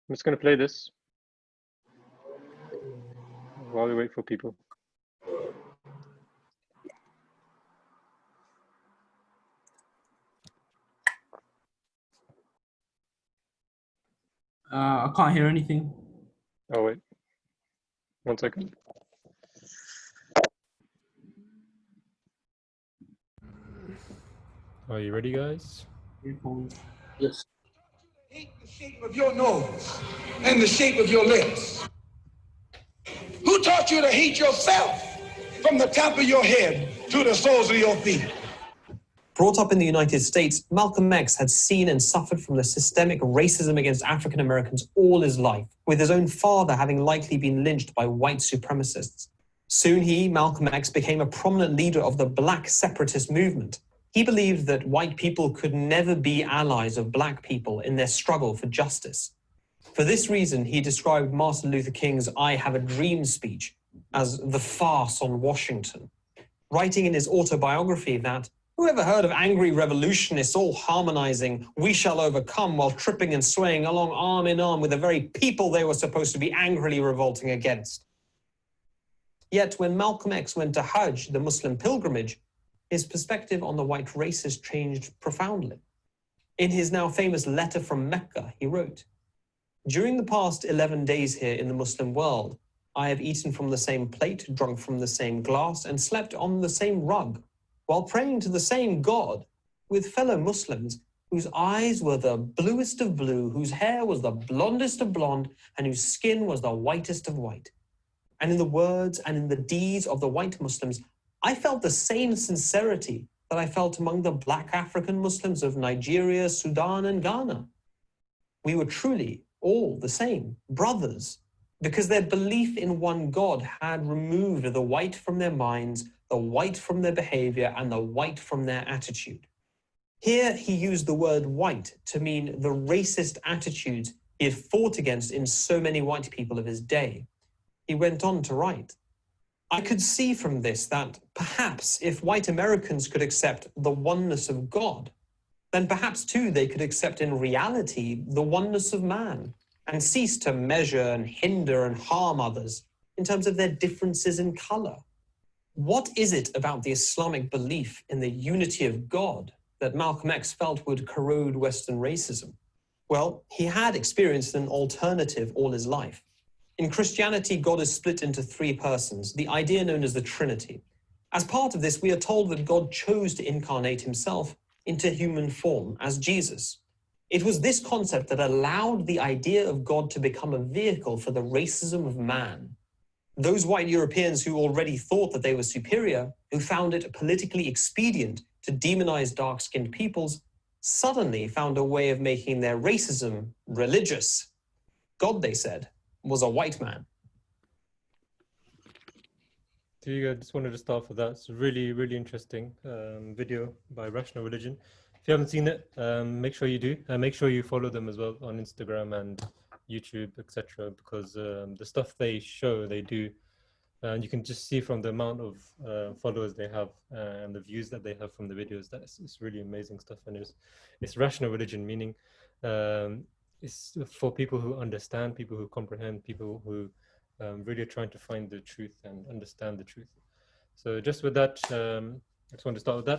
I'm just going to play this while we wait for people. I can't hear anything. Oh, wait. 1 second. Are you ready, guys? Yes. Hate the shape of your nose and the shape of your lips. Who taught you to hate yourself from the top of your head to the soles of your feet? Brought up in the United States, Malcolm X had seen and suffered from the systemic racism against African Americans all his life, with his own father having likely been lynched by white supremacists. Soon he, Malcolm X, became a prominent leader of the Black separatist movement. He believed that white people could never be allies of black people in their struggle for justice. For this reason, he described Martin Luther King's I Have a Dream speech as the farce on Washington, writing in his autobiography that whoever heard of angry revolutionists all harmonizing, we shall overcome, while tripping and swaying along arm in arm with the very people they were supposed to be angrily revolting against. Yet when Malcolm X went to Hajj, the Muslim pilgrimage, his perspective on the white races changed profoundly. In his now famous letter from Mecca, he wrote, "During the past 11 days here in the Muslim world, I have eaten from the same plate, drunk from the same glass, and slept on the same rug, while praying to the same God, with fellow Muslims whose eyes were the bluest of blue, whose hair was the blondest of blonde, and whose skin was the whitest of white. And in the words and in the deeds of the white Muslims, I felt the same sincerity that I felt among the black African Muslims of Nigeria, Sudan, and Ghana. We were truly all the same, brothers, because their belief in one God had removed the white from their minds, the white from their behavior, and the white from their attitude." Here he used the word white to mean the racist attitudes he had fought against in so many white people of his day. He went on to write, "I could see from this that perhaps if white Americans could accept the oneness of God, then perhaps too they could accept in reality the oneness of man and cease to measure and hinder and harm others in terms of their differences in color. What is it about the Islamic belief in the unity of God that Malcolm X felt would corrode Western racism? Well, he had experienced an alternative all his life. In Christianity, God is split into 3 persons, the idea known as the Trinity. As part of this, we are told that God chose to incarnate himself into human form as Jesus. It was this concept that allowed the idea of God to become a vehicle for the racism of man. Those white Europeans who already thought that they were superior, who found it politically expedient to demonize dark-skinned peoples, suddenly found a way of making their racism religious. God, they said, was a white man. So I just wanted to start with that. It's a really, really interesting video by Rational Religion. If you haven't seen it, make sure you do. Make sure you follow them as well on Instagram and YouTube, etc. Because the stuff they show, they do, and you can just see from the amount of followers they have and the views that they have from the videos, that it's really amazing stuff. And it's Rational Religion, meaning it's for people who understand, people who comprehend, people who really are trying to find the truth and understand the truth. So just with that, I just want to start with that.